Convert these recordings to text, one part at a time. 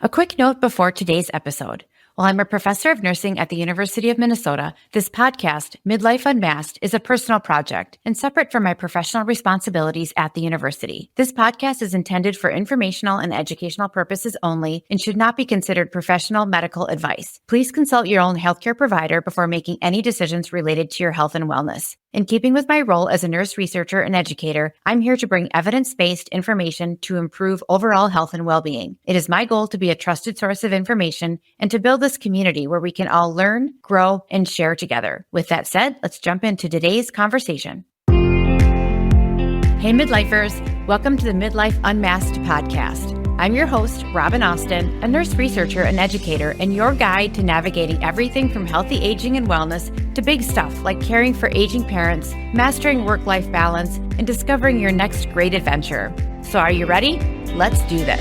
A quick note before today's episode. While I'm a professor of nursing at the University of Minnesota, this podcast, Midlife Unmasked, is a personal project and separate from my professional responsibilities at the university. This podcast is intended for informational and educational purposes only and should not be considered professional medical advice. Please consult your own healthcare provider before making any decisions related to your health and wellness. In keeping with my role as a nurse researcher and educator, I'm here to bring evidence-based information to improve overall health and well-being. It is my goal to be a trusted source of information and to build this community where we can all learn, grow, and share together. With that said, let's jump into today's conversation. Hey Midlifers, welcome to the Midlife Unmasked podcast. I'm your host, Robin Austin, a nurse researcher and educator, and your guide to navigating everything from healthy aging and wellness to big stuff like caring for aging parents, mastering work-life balance, and discovering your next great adventure. So are you ready? Let's do this.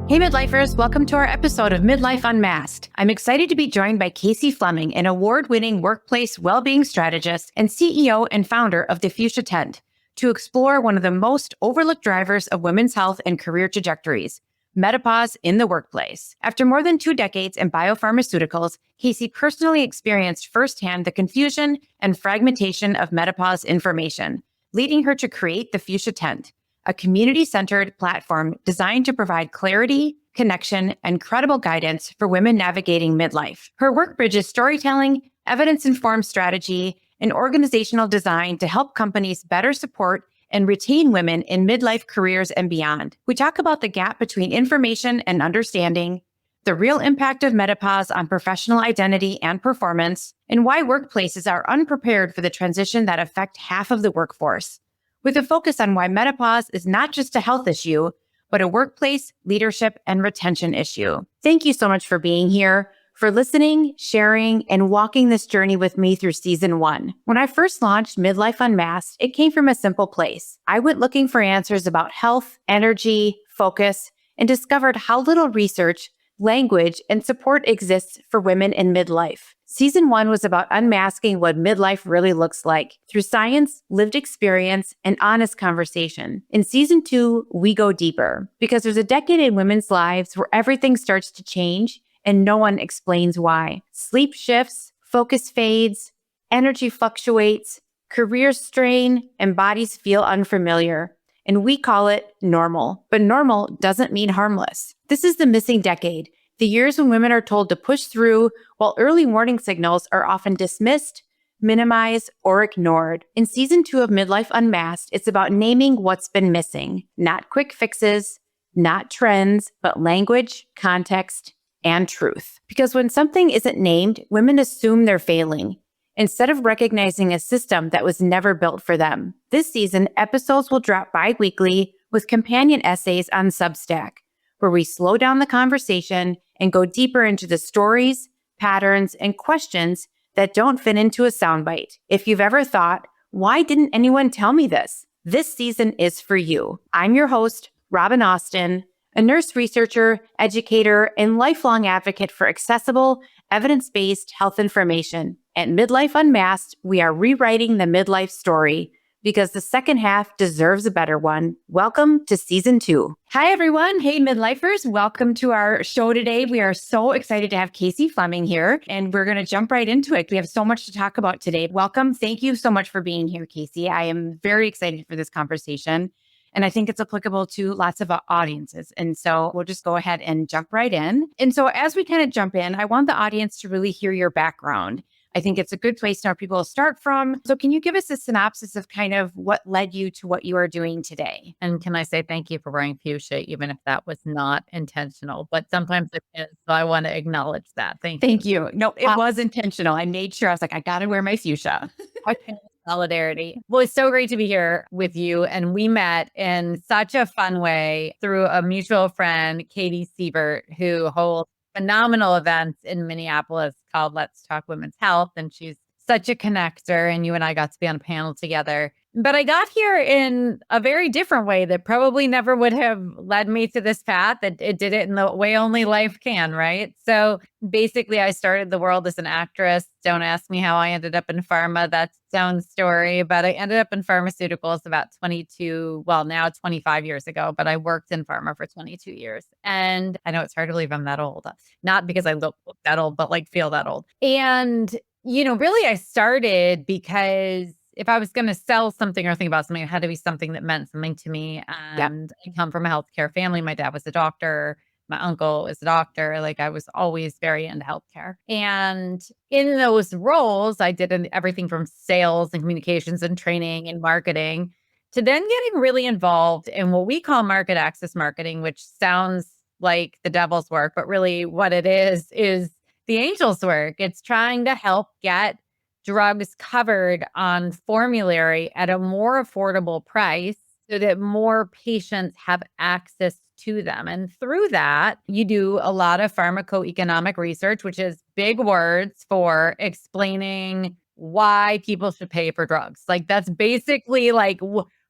Hey Midlifers, welcome to our episode of Midlife Unmasked. I'm excited to be joined by Kacy Fleming, an award-winning workplace well-being strategist and CEO and founder of TheFuchsia Tent, to explore one of the most overlooked drivers of women's health and career trajectories, menopause in the workplace. After more than 2 decades in biopharmaceuticals, Kacy personally experienced firsthand the confusion and fragmentation of menopause information, leading her to create TheFuchsia Tent, a community-centered platform designed to provide clarity, connection, and credible guidance for women navigating midlife. Her work bridges storytelling, evidence-informed strategy, and organizational design to help companies better support and retain women in midlife careers and beyond. We talk about the gap between information and understanding, the real impact of menopause on professional identity and performance, and why workplaces are unprepared for the transition that affect half of the workforce, with a focus on why menopause is not just a health issue, but a workplace, leadership, and retention issue. Thank you so much for being here, for listening, sharing, and walking this journey with me through season 1. When I first launched Midlife Unmasked, it came from a simple place. I went looking for answers about health, energy, focus, and discovered how little research, language, and support exists for women in midlife. Season 1 was about unmasking what midlife really looks like through science, lived experience, and honest conversation. In Season 2, we go deeper because there's a decade in women's lives where everything starts to change and no one explains why. Sleep shifts, focus fades, energy fluctuates, careers strain, and bodies feel unfamiliar. And we call it normal. But normal doesn't mean harmless. This is the missing decade, the years when women are told to push through while early warning signals are often dismissed, minimized, or ignored. In Season 2 of Midlife Unmasked, it's about naming what's been missing. Not quick fixes, not trends, but language, context, and truth. Because when something isn't named, women assume they're failing, instead of recognizing a system that was never built for them. This season, episodes will drop bi-weekly with companion essays on Substack, where we slow down the conversation and go deeper into the stories, patterns, and questions that don't fit into a soundbite. If you've ever thought, why didn't anyone tell me this? This season is for you. I'm your host, Robin Austin, a nurse researcher, educator, and lifelong advocate for accessible, evidence-based health information. At Midlife Unmasked, we are rewriting the midlife story because the second half deserves a better one. Welcome to Season 2. Hi, everyone. Hey, Midlifers. Welcome to our show today. We are so excited to have Kacy Fleming here, and we're going to jump right into it. We have so much to talk about today. Welcome. Thank you so much for being here, Kacy. I am very excited for this conversation. And I think it's applicable to lots of audiences. And so we'll just go ahead and jump right in. And so as we kind of jump in, I want the audience to really hear your background. I think it's a good place to know people to start from. So can you give us a synopsis of kind of what led you to what you are doing today? And can I say thank you for wearing fuchsia, even if that was not intentional, but sometimes it is. So I want to acknowledge that. Thank you. No, it was intentional. I made sure. I was like, I got to wear my fuchsia. Okay. Solidarity. Well, it's so great to be here with you. And we met in such a fun way through a mutual friend, Katie Siebert, who holds phenomenal events in Minneapolis called Let's Talk Women's Health. And she's such a connector. And you and I got to be on a panel together. But I got here in a very different way that probably never would have led me to this path. It did it in the way only life can, right? So basically, I started the world as an actress. Don't ask me how I ended up in pharma. That's its own story. But I ended up in pharmaceuticals about 22, well, now 25 years ago, but I worked in pharma for 22 years. And I know it's hard to believe I'm that old, not because I look that old, but like feel that old. And really, I started because if I was going to sell something or think about something, it had to be something that meant something to me. Yep. And I come from a healthcare family. My dad was a doctor. My uncle was a doctor. Like I was always very into healthcare. And in those roles, I did everything from sales and communications and training and marketing to then getting really involved in what we call market access marketing, which sounds like the devil's work, but really what it is the angel's work. It's trying to help get drugs covered on formulary at a more affordable price so that more patients have access to them. And through that, you do a lot of pharmacoeconomic research, which is big words for explaining why people should pay for drugs. Like that's basically like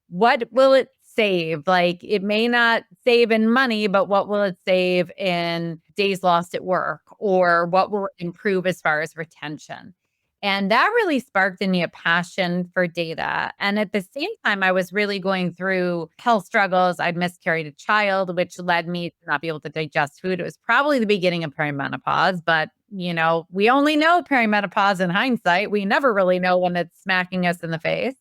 what will it save? Like it may not save in money, but what will it save in days lost at work, or what will it improve as far as retention? And that really sparked in me a passion for data. And at the same time, I was really going through health struggles. I'd miscarried a child, which led me to not be able to digest food. It was probably the beginning of perimenopause, but we only know perimenopause in hindsight. We never really know when it's smacking us in the face.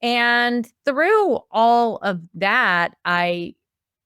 And through all of that, I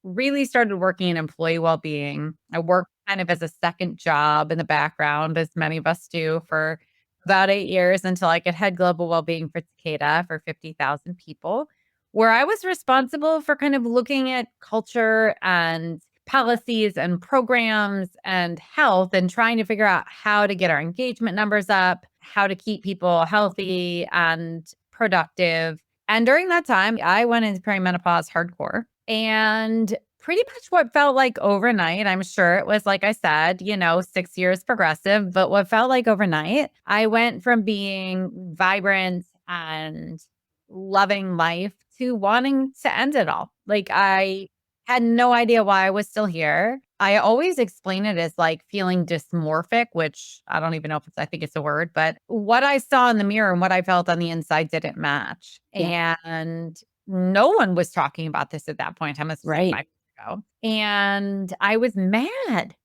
really started working in employee well-being. I worked kind of as a second job in the background, as many of us do, for about 8 years until I could head global well-being for Takeda for 50,000 people, where I was responsible for kind of looking at culture and policies and programs and health and trying to figure out how to get our engagement numbers up, how to keep people healthy and productive. And during that time, I went into perimenopause hardcore. And pretty much what felt like overnight, I'm sure it was, like I said, 6 years progressive, but what felt like overnight, I went from being vibrant and loving life to wanting to end it all. Like I had no idea why I was still here. I always explain it as like feeling dysmorphic, which I don't even know if I think it's a word, but what I saw in the mirror and what I felt on the inside didn't match. Yeah. And no one was talking about this at that point in time. This was Right. 5 years ago. And I was mad.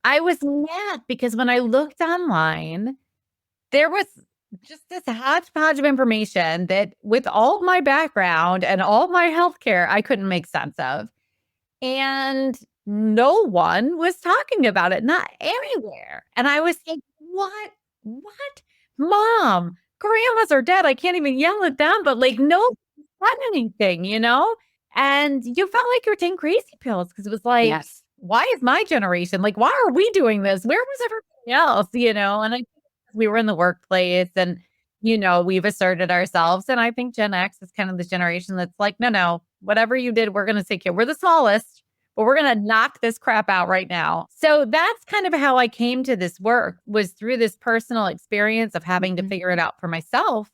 I was mad because when I looked online, there was just this hodgepodge of information that with all my background and all my healthcare, I couldn't make sense of. And no one was talking about it, not anywhere. And I was like, what? What? Mom, grandmas are dead. I can't even yell at them, but like, no said anything, And you felt like you were taking crazy pills because it was like, Yes. why is my generation like, why are we doing this? Where was everybody else? And I think we were in the workplace and, we've asserted ourselves. And I think Gen X is kind of the generation that's like, no, whatever you did, we're going to take care. We're the smallest, but we're going to knock this crap out right now. So that's kind of how I came to this work, was through this personal experience of having to figure it out for myself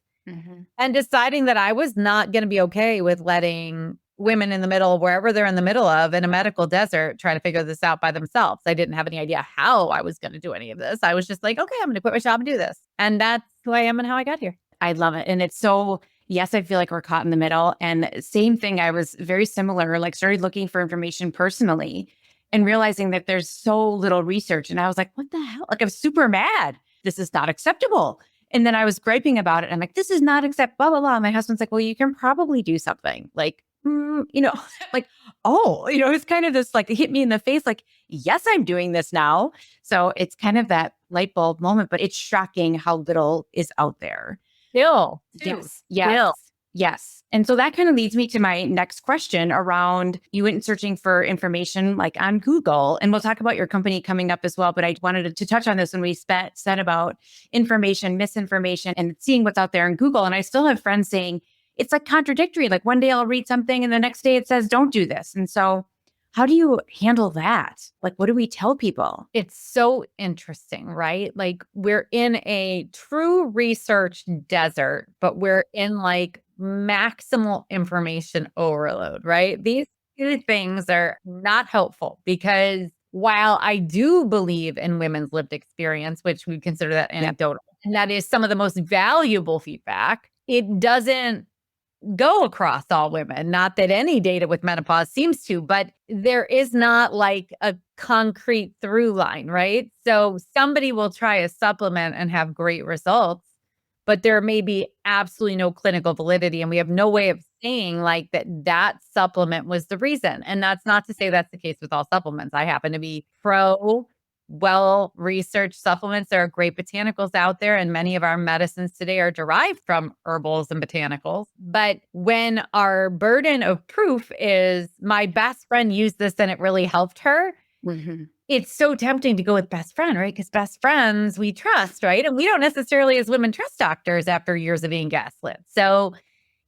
and deciding that I was not going to be okay with letting women in the middle, wherever they're in the middle of, in a medical desert, try to figure this out by themselves. I didn't have any idea how I was going to do any of this. I was just like, okay, I'm going to quit my job and do this. And that's who I am and how I got here. I love it. And it's so, yes, I feel like we're caught in the middle. And same thing, I was very similar, like started looking for information personally and realizing that there's so little research. And I was like, what the hell? Like, I'm super mad. This is not acceptable. And then I was griping about it. I'm like, this is not acceptable, blah, blah, blah. My husband's like, well, you can probably do something. Like, like, oh, it's kind of this like, it hit me in the face. Like, yes, I'm doing this now. So it's kind of that light bulb moment, but it's shocking how little is out there. Still. Yes. And so that kind of leads me to my next question around, you went searching for information like on Google, and we'll talk about your company coming up as well. But I wanted to touch on this when we said about information, misinformation, and seeing what's out there in Google. And I still have friends saying it's like contradictory. Like one day I'll read something and the next day it says, don't do this. And so how do you handle that? Like, what do we tell people? It's so interesting, right? Like we're in a true research desert, but we're in like maximal information overload, right? These two things are not helpful because while I do believe in women's lived experience, which we consider that anecdotal, and that is some of the most valuable feedback, it doesn't go across all women. Not that any data with menopause seems to, but there is not like a concrete through line, right? So somebody will try a supplement and have great results, but there may be absolutely no clinical validity. And we have no way of saying like that supplement was the reason. And that's not to say that's the case with all supplements. I happen to be pro well-researched supplements. There are great botanicals out there, and many of our medicines today are derived from herbals and botanicals. But when our burden of proof is my best friend used this and it really helped her, it's so tempting to go with best friend, right? Because best friends we trust, right? And we don't necessarily as women trust doctors after years of being gaslit. So,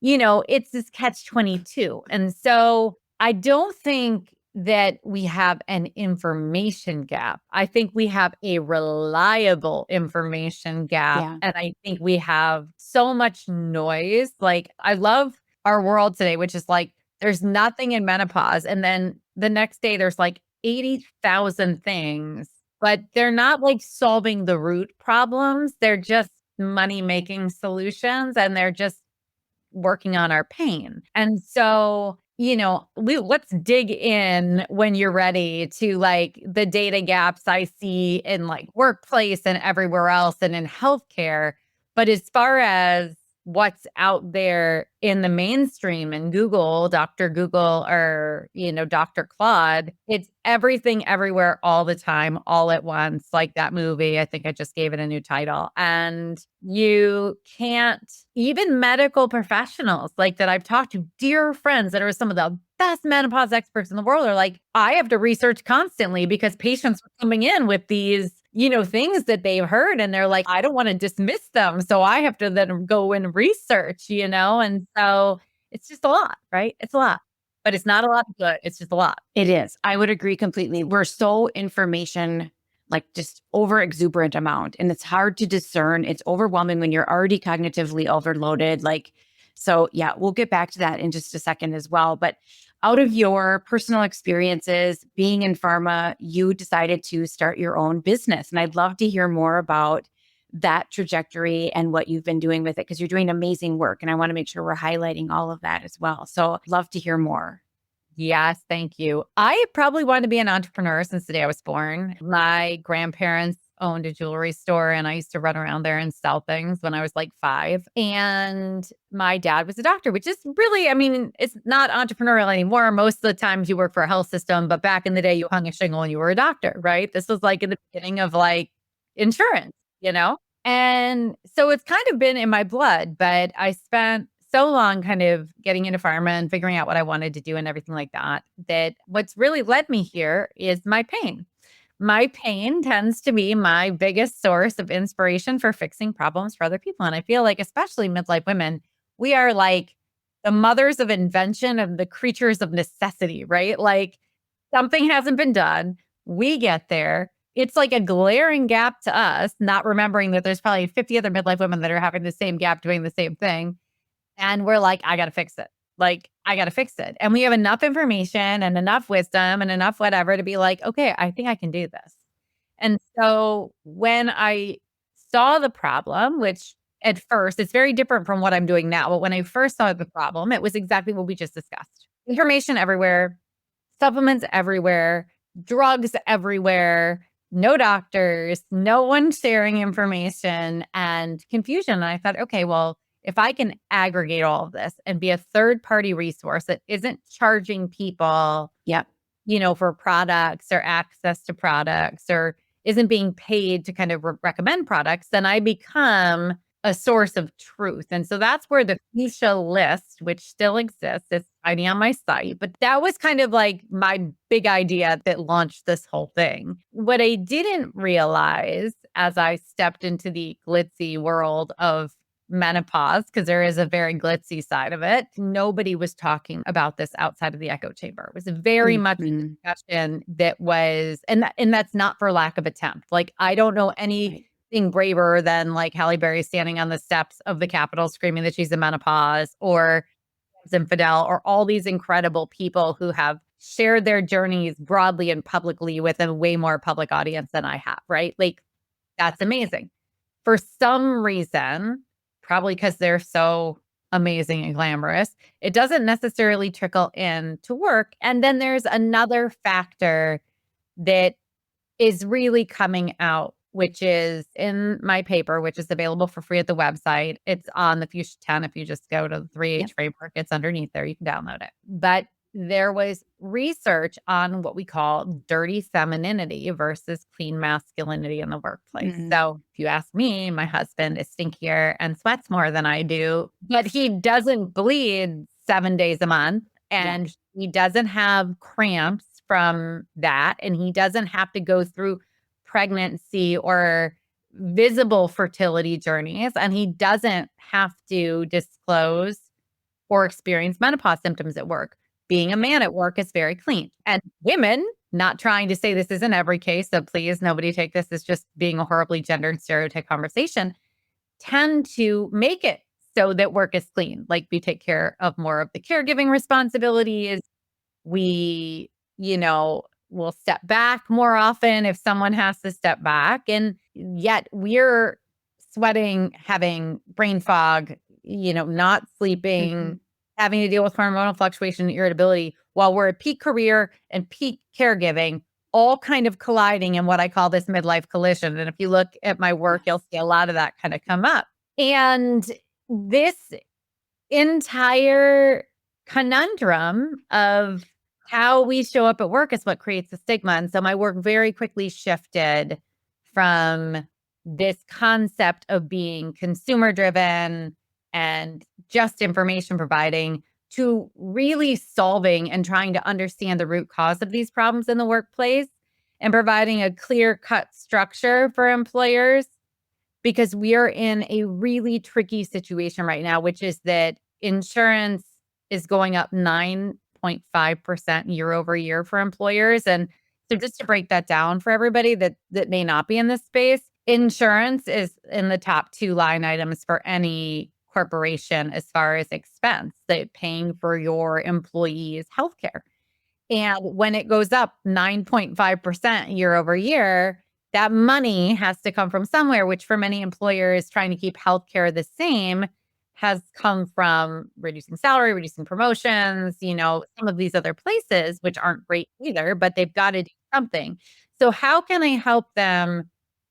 it's this catch-22. And so I don't think that we have an information gap. I think we have a reliable information gap. Yeah. And I think we have so much noise. Like, I love our world today, which is like, there's nothing in menopause. And then the next day, there's like 80,000 things, but they're not like solving the root problems. They're just money-making solutions, and they're just working on our pain. And so, let's dig in when you're ready to like the data gaps I see in like workplace and everywhere else and in healthcare. But as far as what's out there in the mainstream and Google, Dr. Google, or, Dr. Claude, it's everything everywhere all the time, all at once, like that movie. I think I just gave it a new title. And you can't, even medical professionals like that I've talked to, dear friends that are some of the best menopause experts in the world, are like, I have to research constantly because patients are coming in with these things that they've heard, and they're like, I don't want to dismiss them. So I have to then go and research, and so it's just a lot, right? It's a lot, but it's not a lot of good. It's just a lot. It is. I would agree completely. We're so information, like just over exuberant amount, and it's hard to discern. It's overwhelming when you're already cognitively overloaded. So yeah, we'll get back to that in just a second as well. But out of your personal experiences being in pharma, you decided to start your own business. And I'd love to hear more about that trajectory and what you've been doing with it, because you're doing amazing work. And I want to make sure we're highlighting all of that as well. So love to hear more. Yes, thank you. I probably wanted to be an entrepreneur since the day I was born. My grandparents owned a jewelry store, and I used to run around there and sell things when I was like 5. And my dad was a doctor, which is really, it's not entrepreneurial anymore. Most of the times you work for a health system, but back in the day you hung a shingle and you were a doctor, right? This was like in the beginning of like insurance, And so it's kind of been in my blood, but I spent so long kind of getting into pharma and figuring out what I wanted to do and everything like that, that what's really led me here is my pain. My pain tends to be my biggest source of inspiration for fixing problems for other people. And I feel like, especially midlife women, we are like the mothers of invention and the creatures of necessity, right? Like something hasn't been done. We get there. It's like a glaring gap to us, not remembering that there's probably 50 other midlife women that are having the same gap doing the same thing. And we're like, I got to fix it. Like, I got to fix it. And we have enough information and enough wisdom and enough whatever to be like, okay, I think I can do this. And so when I saw the problem, which at first it's very different from what I'm doing now, but when I first saw the problem, it was exactly what we just discussed. Information everywhere, supplements everywhere, drugs everywhere, no doctors, no one sharing information, and confusion. And I thought, okay, well, if I can aggregate all of this and be a third-party resource that isn't charging people, for products or access to products, or isn't being paid to kind of recommend products, then I become a source of truth. And so that's where the Fuchsia list, which still exists, is tiny on my site. But that was kind of like my big idea that launched this whole thing. What I didn't realize as I stepped into the glitzy world of menopause, because there is a very glitzy side of it, nobody was talking about this outside of the echo chamber. It was very much a discussion that was, and that's not for lack of attempt. Like, I don't know any nothing braver than like Halle Berry standing on the steps of the Capitol screaming that she's in menopause, or Infidel, or all these incredible people who have shared their journeys broadly and publicly with a way more public audience than I have, right? Like, that's amazing. For some reason, probably because they're so amazing and glamorous, it doesn't necessarily trickle in to work. And then there's another factor that is really coming out, which is in my paper, which is available for free at the website. It's on the Fuchsia Tent. If you just go to the 3H framework, it's underneath there. You can download it. But there was research on what we call dirty femininity versus clean masculinity in the workplace. So if you ask me, my husband is stinkier and sweats more than I do, but he doesn't bleed 7 days a month, and he doesn't have cramps from that, and he doesn't have to go through pregnancy or visible fertility journeys, and he doesn't have to disclose or experience menopause symptoms at work. Being a man at work is very clean. And women, not trying to say this isn't every case, so please nobody take this as just being a horribly gendered stereotype conversation, tend to make it so that work is clean. Like, we take care of more of the caregiving responsibilities. We, will step back more often if someone has to step back. And yet we're sweating, having brain fog, not sleeping, having to deal with hormonal fluctuation and irritability while we're at peak career and peak caregiving, all kind of colliding in what I call this midlife collision. And if you look at my work, you'll see a lot of that kind of come up. And this entire conundrum of how we show up at work is what creates the stigma. And so my work very quickly shifted from this concept of being consumer driven and just information providing to really solving and trying to understand the root cause of these problems in the workplace and providing a clear-cut structure for employers, because we are in a really tricky situation right now, which is that insurance is going up 9.5% year over year for employers. And so just to break that down for everybody that may not be in this space, insurance is in the top 2 line items for any corporation as far as expense, that paying for your employees' healthcare. And when it goes up 9.5% year over year, that money has to come from somewhere, which for many employers trying to keep healthcare the same has come from reducing salary, reducing promotions, some of these other places, which aren't great either, but they've got to do something. So how can I help them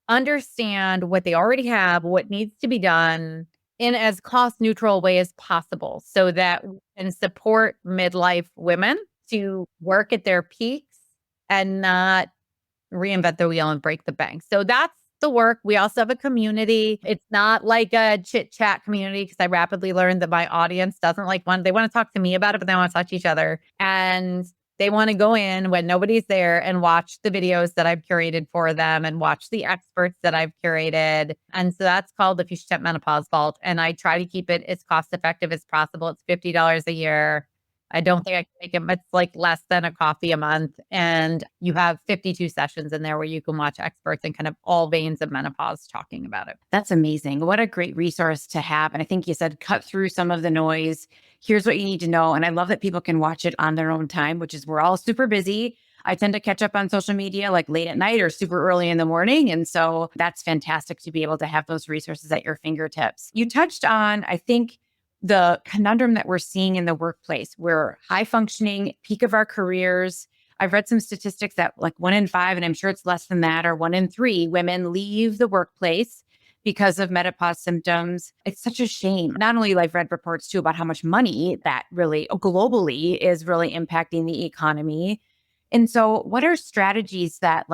understand what they already have, what needs to be done in as cost neutral way as possible, so that we can support midlife women to work at their peaks and not reinvent the wheel and break the bank. So that's the work. We also have a community. It's not like a chit chat community, because I rapidly learned that my audience doesn't like one. They want to talk to me about it, but they want to talk to each other. And they want to go in when nobody's there and watch the videos that I've curated for them and watch the experts that I've curated. And so that's called the Fuchsia Tent Menopause Vault. And I try to keep it as cost effective as possible. It's $50 a year. I don't think I can make it. It's like less than a coffee a month. And you have 52 sessions in there where you can watch experts in kind of all veins of menopause talking about it. That's amazing. What a great resource to have. And I think you said cut through some of the noise. Here's what you need to know. And I love that people can watch it on their own time, which is we're all super busy. I tend to catch up on social media like late at night or super early in the morning. And so that's fantastic to be able to have those resources at your fingertips. You touched on, I think, the conundrum that we're seeing in the workplace. We're high functioning, peak of our careers. I've read some statistics that like 1 in 5, and I'm sure it's less than that, or 1 in 3 women leave the workplace because of menopause symptoms. It's such a shame. Not only I've read reports too about how much money that really globally is really impacting the economy. And so what are strategies that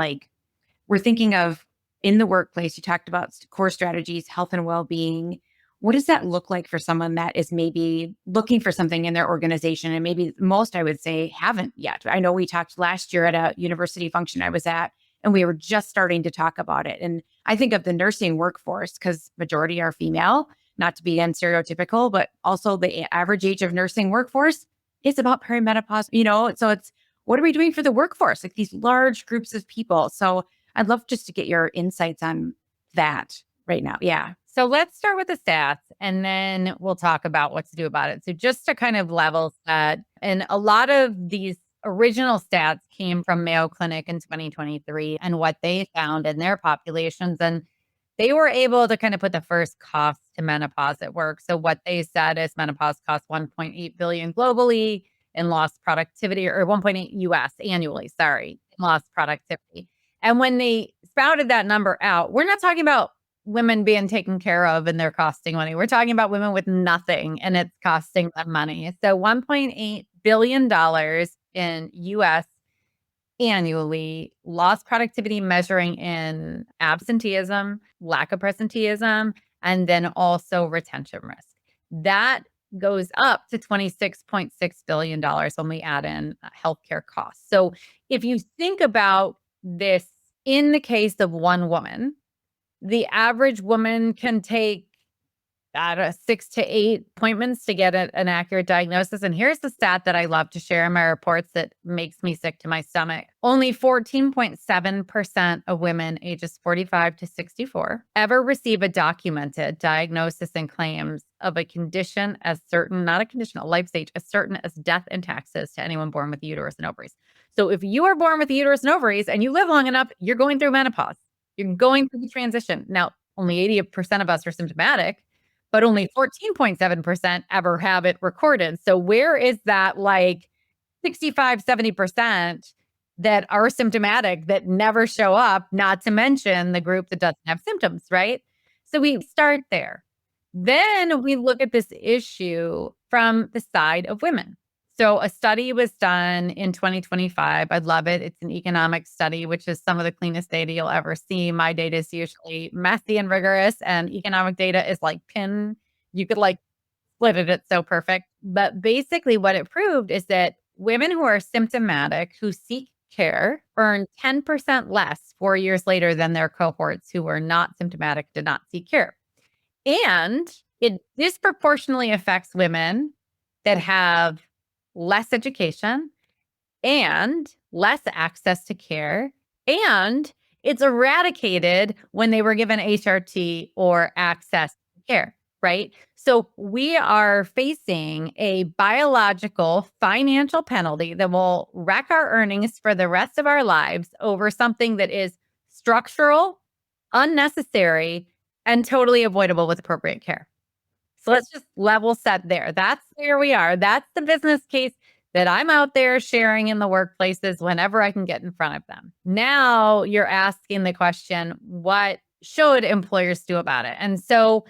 we're thinking of in the workplace? You talked about core strategies, health and well-being. What does that look like for someone that is maybe looking for something in their organization? And maybe most, I would say, haven't yet. I know we talked last year at a university function I was at, and we were just starting to talk about it. And I think of the nursing workforce, because majority are female, not to be stereotypical, but also the average age of nursing workforce is about perimenopause, so it's, what are we doing for the workforce? Like these large groups of people. So I'd love just to get your insights on that right now. Yeah. So let's start with the stats and then we'll talk about what to do about it. So just to kind of level set, and a lot of these original stats came from Mayo Clinic in 2023 and what they found in their populations. And they were able to kind of put the first cost to menopause at work. So what they said is menopause costs 1.8 billion globally in lost productivity, or 1.8 US annually, sorry, in lost productivity. And when they spouted that number out, we're not talking about women being taken care of and they're costing money. We're talking about women with nothing and it's costing them money. So $1.8 billion in US annually, lost productivity measuring in absenteeism, lack of presenteeism, and then also retention risk. That goes up to $26.6 billion when we add in healthcare costs. So if you think about this in the case of one woman, the average woman can take 6 to 8 appointments to get an accurate diagnosis. And here's the stat that I love to share in my reports that makes me sick to my stomach. Only 14.7% of women ages 45 to 64 ever receive a documented diagnosis and claims of a condition as certain, not a condition, a life stage, as certain as death and taxes to anyone born with a uterus and ovaries. So if you are born with a uterus and ovaries and you live long enough, you're going through menopause. You're going through the transition. Now, only 80% of us are symptomatic, but only 14.7% ever have it recorded. So where is that like 65, 70% that are symptomatic that never show up, not to mention the group that doesn't have symptoms, right? So we start there. Then we look at this issue from the side of women. So a study was done in 2025. I love it. It's an economic study, which is some of the cleanest data you'll ever see. My data is usually messy and rigorous, and economic data is like pin. You could like split it. It's so perfect. But basically what it proved is that women who are symptomatic, who seek care, earn 10% less 4 years later than their cohorts who were not symptomatic, did not seek care. And it disproportionately affects women that have less education and less access to care. And it's eradicated when they were given HRT or access to care, right? So we are facing a biological financial penalty that will wreck our earnings for the rest of our lives over something that is structural, unnecessary, and totally avoidable with appropriate care. So let's just level set there. That's where we are. That's the business case that I'm out there sharing in the workplaces whenever I can get in front of them. Now you're asking the question, what should employers do about it? And so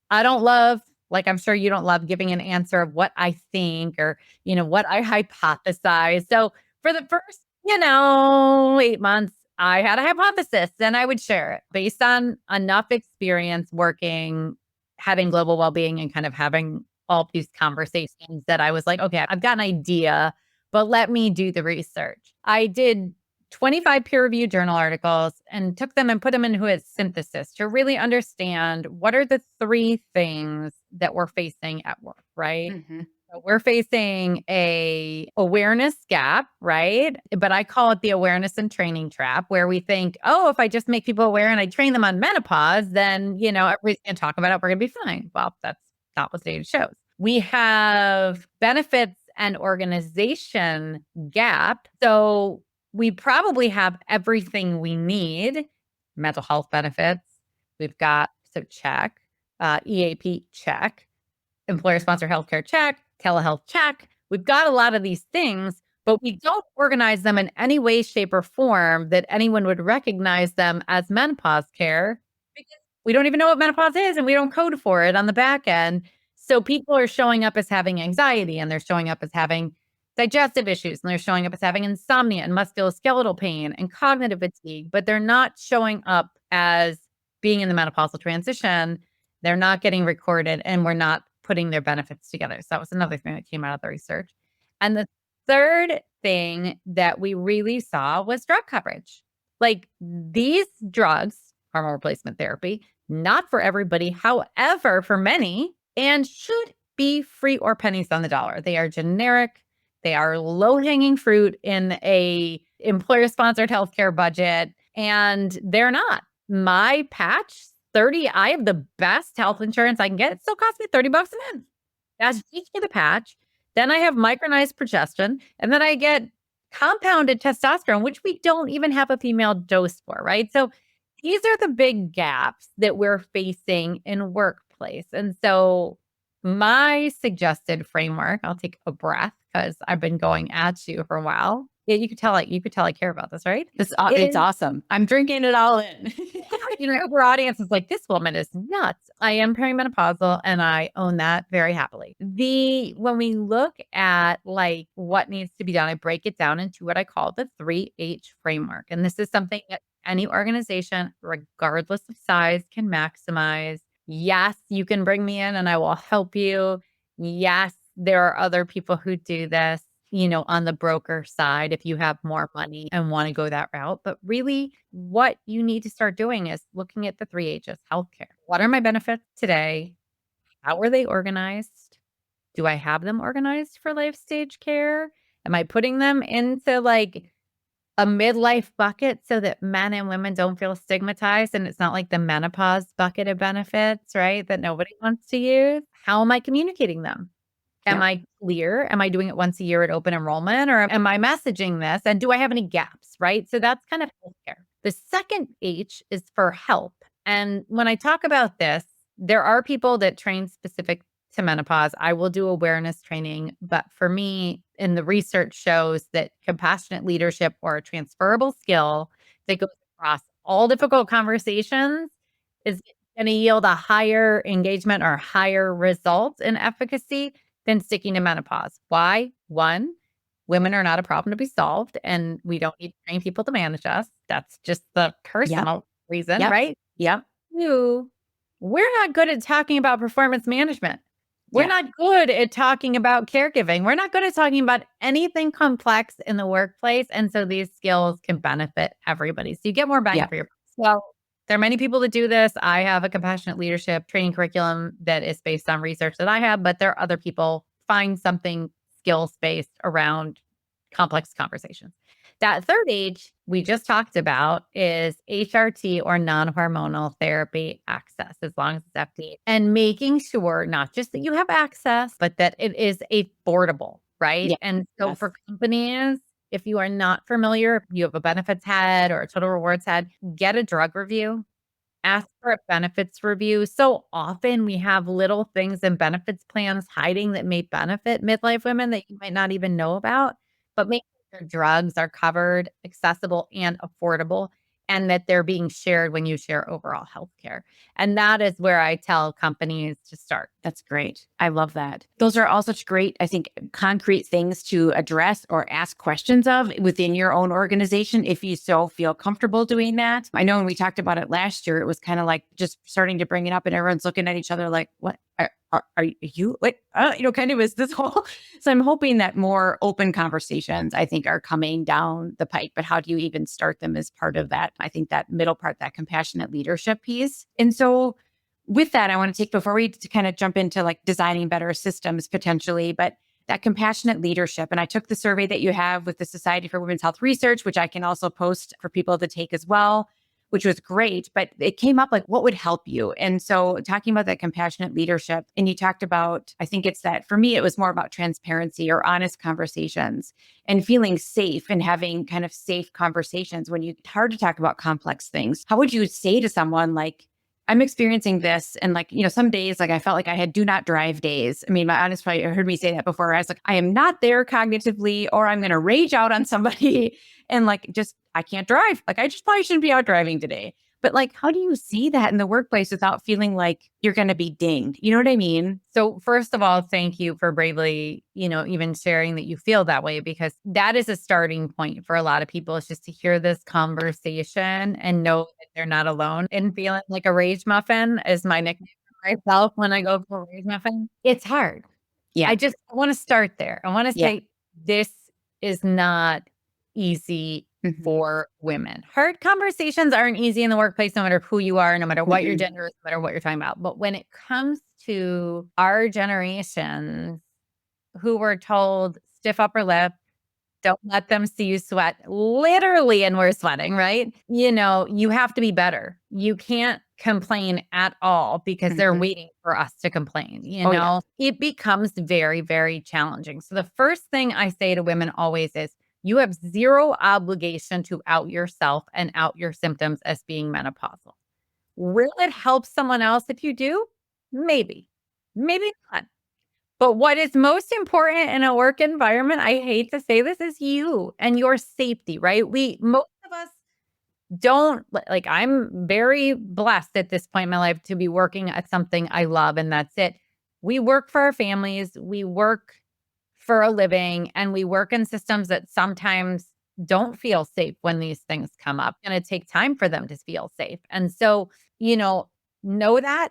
I don't love, like I'm sure you don't love giving an answer of what I think or, what I hypothesize. So for the first, 8 months, I had a hypothesis and I would share it based on enough experience working, having global well-being and kind of having all these conversations that I was like, okay, I've got an idea, but let me do the research. I did 25 peer-reviewed journal articles and took them and put them into a synthesis to really understand what are the 3 things that we're facing at work, right? Mm-hmm. So we're facing a awareness gap, right? But I call it the awareness and training trap, where we think, oh, if I just make people aware and I train them on menopause, then, everybody's going to talk about it. We're going to be fine. Well, that's not what the data shows. We have benefits and organization gap. So we probably have everything we need. Mental health benefits. We've got, so check, EAP check, employer-sponsored healthcare check, telehealth check. We've got a lot of these things, but we don't organize them in any way, shape, or form that anyone would recognize them as menopause care because we don't even know what menopause is and we don't code for it on the back end. So people are showing up as having anxiety and they're showing up as having digestive issues and they're showing up as having insomnia and musculoskeletal pain and cognitive fatigue, but they're not showing up as being in the menopausal transition. They're not getting recorded and we're not putting their benefits together. So that was another thing that came out of the research. And the third thing that we really saw was drug coverage. Like these drugs, hormone replacement therapy, not for everybody, however, for many, and should be free or pennies on the dollar. They are generic. They are low-hanging fruit in a employer-sponsored healthcare budget, and they're not. My patch I have the best health insurance I can get. It still costs me $30 a month. That's just for the patch. Then I have micronized progestin, and then I get compounded testosterone, which we don't even have a female dose for, right? So these are the big gaps that we're facing in workplace. And so my suggested framework, I'll take a breath because I've been going at you for a while. Yeah, you could tell I care about this, right? It's awesome. I'm drinking it all in. Our audience is like, this woman is nuts. I am perimenopausal and I own that very happily. When we look at like what needs to be done, I break it down into what I call the 3H framework. And this is something that any organization, regardless of size, can maximize. Yes, you can bring me in and I will help you. Yes, there are other people who do this, on the broker side, if you have more money and want to go that route. But really, what you need to start doing is looking at the 3H's healthcare. What are my benefits today? How are they organized? Do I have them organized for life stage care? Am I putting them into like a midlife bucket so that men and women don't feel stigmatized and it's not like the menopause bucket of benefits, right? That nobody wants to use? How am I communicating them? Am I clear? Am I doing it once a year at open enrollment, or am I messaging this? And do I have any gaps? Right. So that's kind of healthcare. The second H is for help. And when I talk about this, there are people that train specific to menopause. I will do awareness training. But for me, and the research shows that compassionate leadership or a transferable skill that goes across all difficult conversations is going to yield a higher engagement or higher results in efficacy than sticking to menopause. Why? One, women are not a problem to be solved, and we don't need to train people to manage us. That's just the personal reason, right? Yep. Two, we're not good at talking about performance management. We're not good at talking about caregiving. We're not good at talking about anything complex in the workplace. And so these skills can benefit everybody. So you get more bang for your buck. So there are many people that do this. I have a compassionate leadership training curriculum that is based on research that I have, but there are other people. Find something skills-based around complex conversations. That third H we just talked about is HRT or non-hormonal therapy access, as long as it's FDA. And making sure not just that you have access, but that it is affordable, right? Yeah. And so for companies, if you are not familiar, you have a benefits head or a total rewards head, get a drug review. Ask for a benefits review. So often we have little things in benefits plans hiding that may benefit midlife women that you might not even know about, but make sure your drugs are covered, accessible, and affordable, and that they're being shared when you share overall healthcare. And that is where I tell companies to start. That's great. I love that. Those are all such great, I think, concrete things to address or ask questions of within your own organization if you so feel comfortable doing that. I know when we talked about it last year, it was kind of like just starting to bring it up and everyone's looking at each other like, what? Are you what? Kind of is this whole. So I'm hoping that more open conversations, I think, are coming down the pike. But how do you even start them as part of that? I think that middle part, that compassionate leadership piece. And so with that, I want to take before we kind of jump into like designing better systems potentially, but that compassionate leadership. And I took the survey that you have with the Society for Women's Health Research, which I can also post for people to take as well, which was great, but it came up like, what would help you? And so talking about that compassionate leadership, and you talked about, I think it's that for me, it was more about transparency or honest conversations and feeling safe and having kind of safe conversations when it's hard to talk about complex things. How would you say to someone like, I'm experiencing this. And like, some days, like I felt like I had do not drive days. I mean, my honest probably heard me say that before. I was like, I am not there cognitively, or I'm going to rage out on somebody and like, just, I can't drive. Like, I just probably shouldn't be out driving today. But like, how do you see that in the workplace without feeling like you're going to be dinged? You know what I mean? So first of all, thank you for bravely, even sharing that you feel that way, because that is a starting point for a lot of people, is just to hear this conversation and know that they're not alone in feeling like a rage muffin is my nickname for myself when I go for a rage muffin. It's hard. Yeah. I want to start there. I want to say this is not easy for women. Hard conversations aren't easy in the workplace, no matter who you are, no matter what your gender is, no matter what you're talking about. But when it comes to our generations who were told stiff upper lip, Don't let them see you sweat, literally, and we're sweating, right? You have to be better. You can't complain at all because they're waiting for us to complain. It becomes very, very challenging. So the first thing I say to women always is, you have zero obligation to out yourself and out your symptoms as being menopausal. Will it help someone else if you do? Maybe, maybe not. But what is most important in a work environment, I hate to say this, is you and your safety, right? Most of us don't, like, I'm very blessed at this point in my life to be working at something I love, and that's it. We work for our families, we work for a living, and we work in systems that sometimes don't feel safe when these things come up. And it takes time for them to feel safe. And so, know that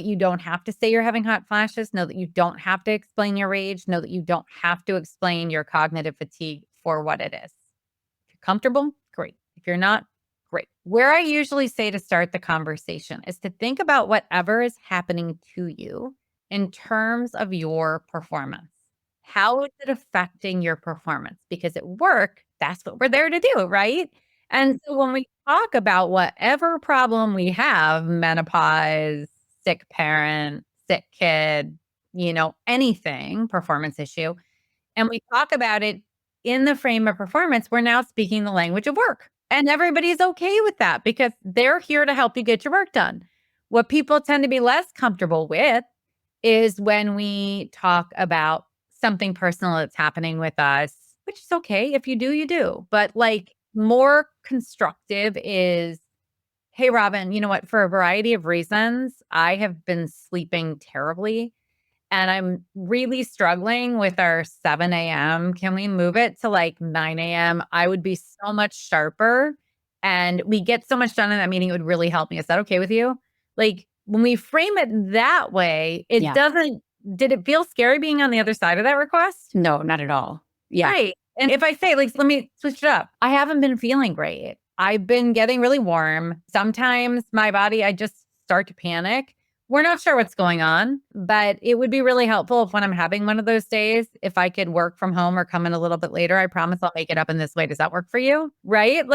you don't have to say you're having hot flashes. Know that you don't have to explain your rage. Know that you don't have to explain your cognitive fatigue for what it is. If you're comfortable, great. If you're not, great. Where I usually say to start the conversation is to think about whatever is happening to you in terms of your performance. How is it affecting your performance? Because at work, that's what we're there to do, right? And so when we talk about whatever problem we have, menopause, sick parent, sick kid, anything, performance issue, and we talk about it in the frame of performance, we're now speaking the language of work. And everybody's okay with that because they're here to help you get your work done. What people tend to be less comfortable with is when we talk about something personal that's happening with us, which is okay. If you do, you do. But more constructive is, hey, Robin, you know what? For a variety of reasons, I have been sleeping terribly and I'm really struggling with our 7 a.m. Can we move it to 9 a.m.? I would be so much sharper and we get so much done in that meeting. It would really help me. Is that okay with you? When we frame it that way, it doesn't, did it feel scary being on the other side of that request? No, not at all. Yeah. Right. And if I say, let me switch it up. I haven't been feeling great. I've been getting really warm. Sometimes my body, I just start to panic. We're not sure what's going on, but it would be really helpful if when I'm having one of those days, if I could work from home or come in a little bit later, I promise I'll make it up in this way. Does that work for you? Right?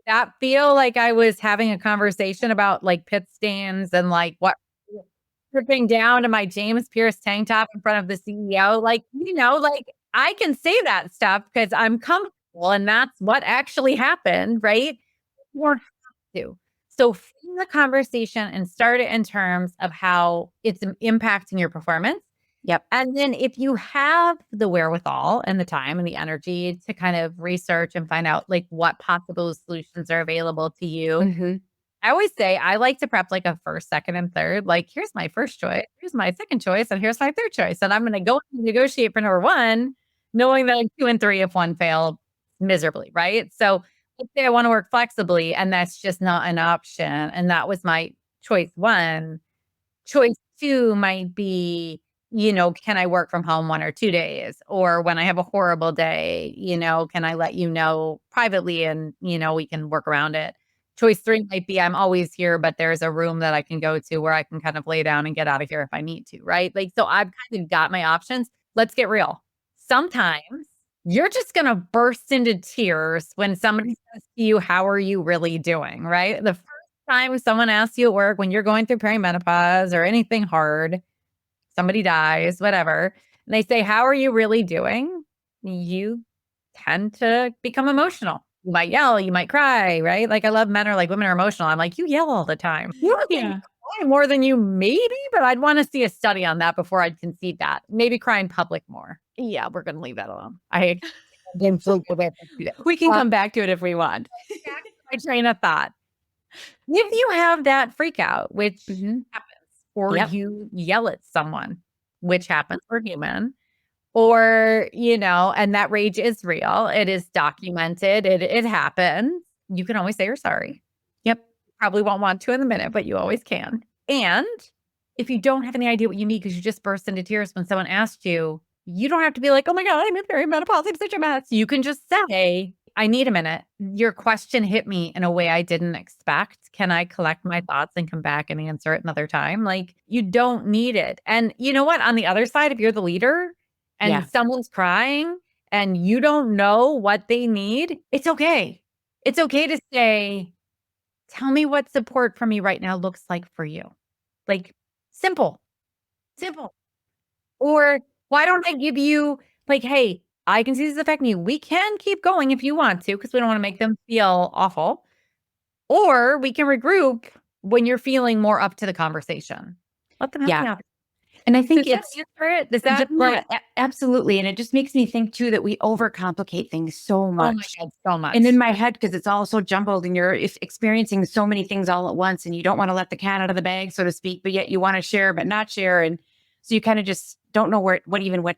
That feel like I was having a conversation about pit stains and what dripping down to my James Pierce tank top in front of the CEO. I can say that stuff because I'm comfortable and that's what actually happened, right? You don't have to. So frame the conversation and start it in terms of how it's impacting your performance. Yep. And then if you have the wherewithal and the time and the energy to kind of research and find out what possible solutions are available to you. I always say I like to prep a first, second, and third. Here's my first choice, here's my second choice, and here's my third choice. And I'm going to go and negotiate for number one, knowing that 2 and 3, if one failed, miserably, right? So let's say I want to work flexibly and that's just not an option. And that was my choice one. Choice two might be, can I work from home 1 or 2 days? Or when I have a horrible day, can I let you know privately and, we can work around it. Choice 3 might be, I'm always here, but there's a room that I can go to where I can kind of lay down and get out of here if I need to, right? So I've kind of got my options. Let's get real. Sometimes you're just going to burst into tears when somebody says to you, how are you really doing, right? The first time someone asks you at work when you're going through perimenopause or anything hard, somebody dies, whatever, and they say, how are you really doing? You tend to become emotional. You might yell, you might cry, right? I love men are women are emotional. I'm you yell all the time. You cry more than you maybe, but I'd want to see a study on that before I'd concede that. Maybe cry in public more. Yeah, we're going to leave that alone. We can come back to it if we want. Back to my train of thought. If you have that freak out, which happens, or you yell at someone, which happens, we're human, or, and that rage is real. It is documented. It happens. You can always say you're sorry. Yep. Probably won't want to in a minute, but you always can. And if you don't have any idea what you need because you just burst into tears when someone asked you, you don't have to be oh my God, I'm in perimenopause, I'm such a mess. You can just say, I need a minute. Your question hit me in a way I didn't expect. Can I collect my thoughts and come back and answer it another time? You don't need it. And you know what? On the other side, if you're the leader and someone's crying and you don't know what they need, it's okay. It's okay to say, tell me what support for me right now looks like for you. Like simple, simple. Or why don't I give you like, hey, I can see this affecting you. We can keep going if you want to, because we don't want to make them feel awful. Or we can regroup when you're feeling more up to the conversation. Let them have the Yeah. opportunity. And I think Does that it's answer it? Does that yeah, absolutely. And it just makes me think too that we overcomplicate things so Oh my much. God, so much. And in my head, because it's all so jumbled and you're experiencing so many things all at once and you don't want to let the cat out of the bag, so to speak, but yet you want to share, but not share. And so you kind of just don't know what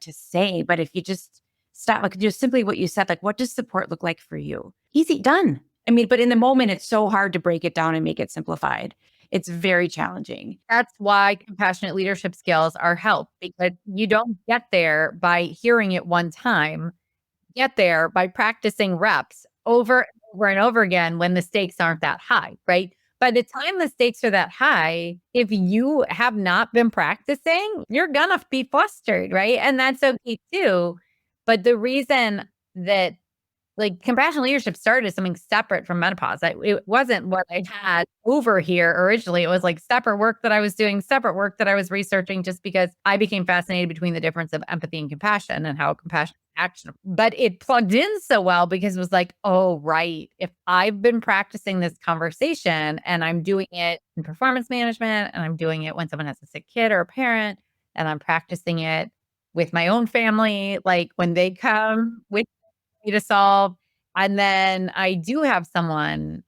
to say. But if you just stop, like just simply what you said, like, what does support look like for you? Easy, done. I mean, but in the moment, it's so hard to break it down and make it simplified. It's very challenging. That's why compassionate leadership skills are help, because you don't get there by hearing it one time. Get there by practicing reps over and over and over again when the stakes aren't that high, right? By the time the stakes are that high, if you have not been practicing, you're gonna be flustered, right? And that's okay too. But the reason that like compassion leadership started as something separate from menopause. It wasn't what I had over here originally. It was like separate work that I was doing, separate work that I was researching, just because I became fascinated between the difference of empathy and compassion and how compassion is actionable. But it plugged in so well because it was like, oh, right. If I've been practicing this conversation and I'm doing it in performance management and I'm doing it when someone has a sick kid or a parent and I'm practicing it with my own family, like when they come with to solve. And then I do have someone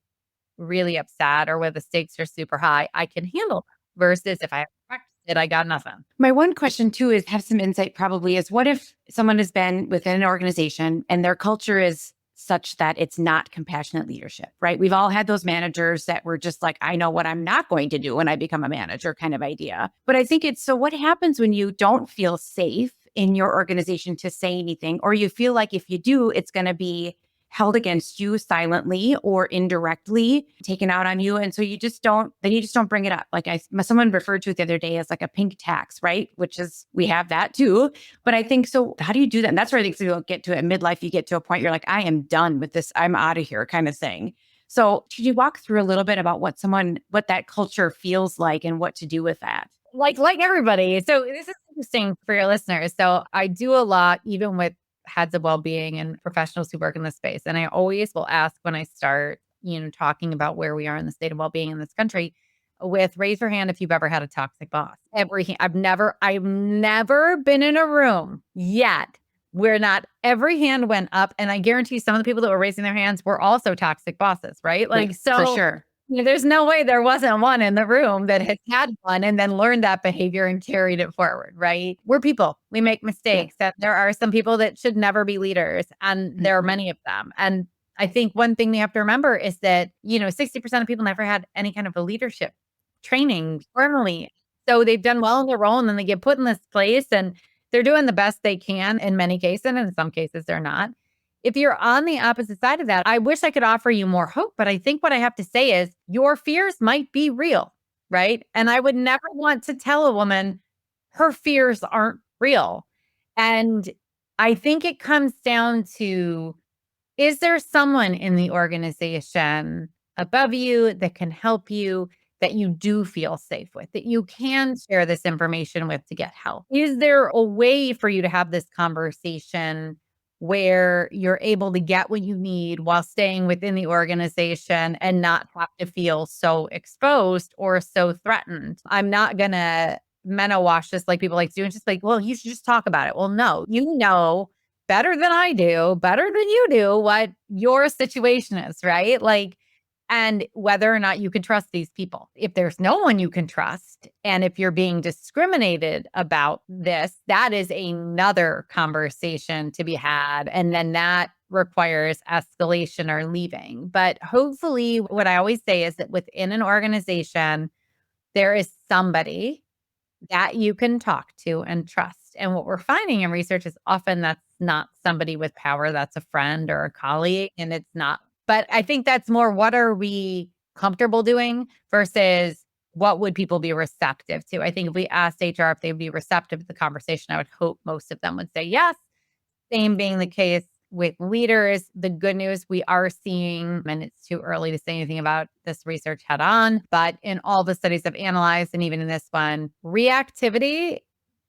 really upset or where the stakes are super high, I can handle them. Versus if I haven't practiced it, I got nothing. My one question too is have some insight probably is what if someone has been within an organization and their culture is such that it's not compassionate leadership, right? We've all had those managers that were just like, I know what I'm not going to do when I become a manager kind of idea. But I think it's so what happens when you don't feel safe in your organization to say anything, or you feel like if you do, it's going to be held against you silently or indirectly taken out on you. And so then you just don't bring it up. Like someone referred to it the other day as like a pink tax, right? Which is, we have that too. But I think, so how do you do that? And that's where I think so you'll get to it in midlife. You get to a point you're like, I am done with this. I'm out of here kind of thing. So could you walk through a little bit about what that culture feels like and what to do with that? Like everybody. So this is interesting for your listeners. So I do a lot, even with heads of well-being and professionals who work in this space. And I always will ask when I start, talking about where we are in the state of well-being in this country with raise your hand if you've ever had a toxic boss. I've never been in a room yet where not every hand went up. And I guarantee some of the people that were raising their hands were also toxic bosses, right? Like, so for sure. there's no way there wasn't one in the room that has had one and then learned that behavior and carried it forward, right? We're people. We make mistakes. And there are some people that should never be leaders, and there are many of them. And I think one thing they have to remember is that, 60% of people never had any kind of a leadership training formally. So they've done well in their role and then they get put in this place and they're doing the best they can in many cases. And in some cases, they're not. If you're on the opposite side of that, I wish I could offer you more hope, but I think what I have to say is your fears might be real, right? And I would never want to tell a woman her fears aren't real. And I think it comes down to, is there someone in the organization above you that can help you, that you do feel safe with, that you can share this information with to get help? Is there a way for you to have this conversation where you're able to get what you need while staying within the organization and not have to feel so exposed or so threatened? I'm not going to wash this like people like to do and just like, well, you should just talk about it. Well, no, better than I do, better than you do what your situation is, right? Like, and whether or not you can trust these people. If there's no one you can trust, and if you're being discriminated about this, that is another conversation to be had. And then that requires escalation or leaving. But hopefully, what I always say is that within an organization, there is somebody that you can talk to and trust. And what we're finding in research is often that's not somebody with power, that's a friend or a colleague, and it's not. But I think that's more, what are we comfortable doing versus what would people be receptive to? I think if we asked HR if they would be receptive to the conversation, I would hope most of them would say yes. Same being the case with leaders. The good news we are seeing, and it's too early to say anything about this research head on, but in all the studies I've analyzed, and even in this one, reactivity,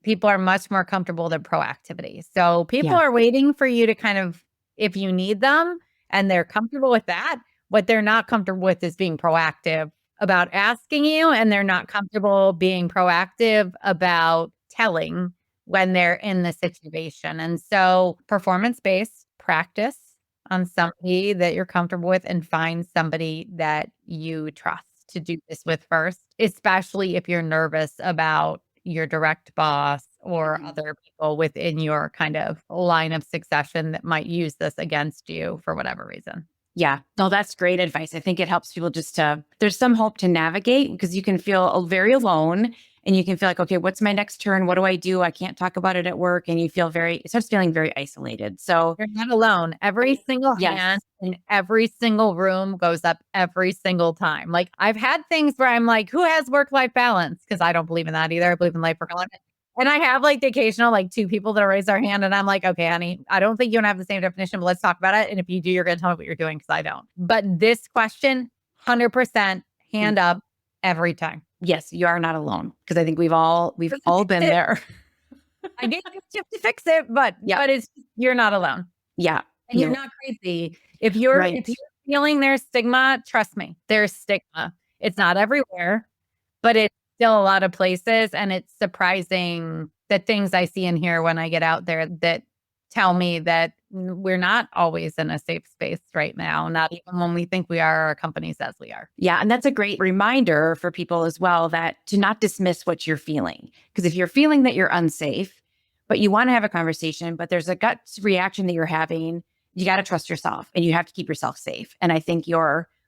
people are much more comfortable than proactivity. So people are waiting for you to kind of, if you need them, and they're comfortable with that. What they're not comfortable with is being proactive about asking you, and they're not comfortable being proactive about telling when they're in the situation. And so performance-based practice on somebody that you're comfortable with, and find somebody that you trust to do this with first, especially if you're nervous about your direct boss or other people within your kind of line of succession that might use this against you for whatever reason. Yeah, no, that's great advice. I think it helps people just there's some hope to navigate, because you can feel very alone, and you can feel like, okay, what's my next turn? What do I do? I can't talk about it at work. And it starts feeling very isolated. So you're not alone. Every single hand in every single room goes up every single time. Like, I've had things where I'm like, who has work-life balance? Because I don't believe in that either. I believe in life work alignment. And I have like the occasional like two people that raise their hand, and I'm like, okay, honey, I don't think you and I have the same definition, but let's talk about it. And if you do, you're going to tell me what you're doing, because I don't. But this question, 100% hand up every time. Yes, you are not alone, because I think we've all been there. I did have to fix it, but it's, you're not alone. Yeah. And you're not crazy. If you're feeling there's stigma, trust me, there's stigma. It's not everywhere, but it's still a lot of places. And it's surprising the things I see and hear when I get out there that tell me that we're not always in a safe space right now, not even when we think we are, our company says we are. Yeah. And that's a great reminder for people as well, that to not dismiss what you're feeling. Because if you're feeling that you're unsafe, but you want to have a conversation, but there's a gut reaction that you're having, you got to trust yourself, and you have to keep yourself safe. And I think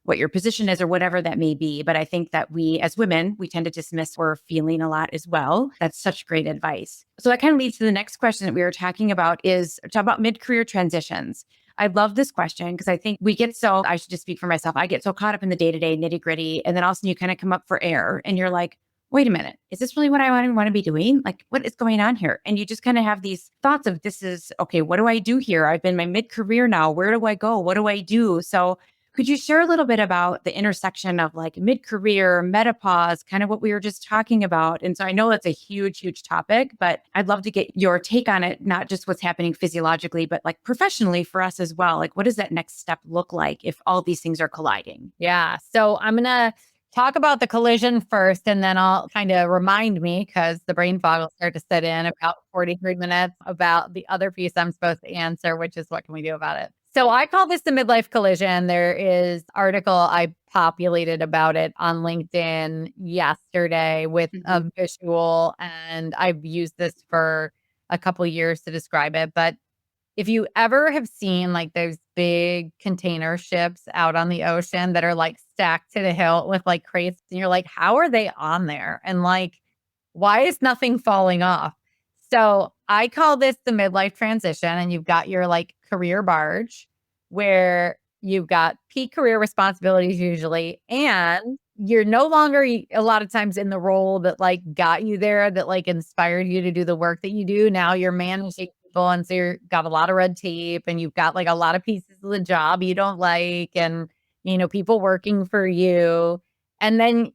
what your position is, or whatever that may be. But I think that we as women, we tend to dismiss we're feeling a lot as well. That's such great advice. So that kind of leads to the next question that we were talking about, is talk about mid-career transitions. I love this question, because I think I should just speak for myself. I get so caught up in the day-to-day nitty-gritty, and then all of a sudden you kind of come up for air, and you're like, wait a minute, is this really what I want to be doing? Like, what is going on here? And you just kind of have these thoughts of, this is, okay, what do I do here? I've been my mid-career now. Where do I go? What do I do? So could you share a little bit about the intersection of like mid-career, menopause, kind of what we were just talking about? And so I know that's a huge, huge topic, but I'd love to get your take on it, not just what's happening physiologically, but like professionally for us as well. Like, what does that next step look like if all these things are colliding? Yeah. So I'm going to talk about the collision first, and then I'll kind of remind me, because the brain fog will start to set in about 43 minutes, about the other piece I'm supposed to answer, which is what can we do about it? So I call this the midlife collision. There is article I populated about it on LinkedIn yesterday with a visual, and I've used this for a couple of years to describe it. But if you ever have seen like those big container ships out on the ocean that are like stacked to the hilt with like crates, and you're like, how are they on there? And like, why is nothing falling off? So I call this the midlife transition. And you've got your like career barge, where you've got peak career responsibilities usually, and you're no longer a lot of times in the role that like got you there, that like inspired you to do the work that you do. Now you're managing people, and so you've got a lot of red tape, and you've got like a lot of pieces of the job you don't like, and people working for you, and then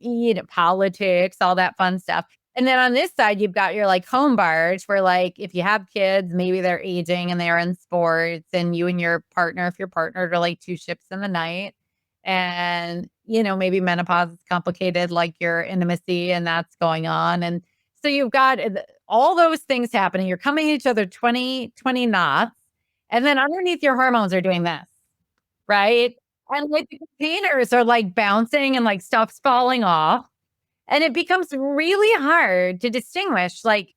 politics, all that fun stuff. And then on this side, you've got your like home barge, where like if you have kids, maybe they're aging and they're in sports, and you and your partner, if you're partnered, are like two ships in the night. And, maybe menopause is complicated, like your intimacy, and that's going on. And so you've got all those things happening. You're coming at each other 20 knots. And then underneath, your hormones are doing this, right? And like the containers are like bouncing, and like stuff's falling off. And it becomes really hard to distinguish, like,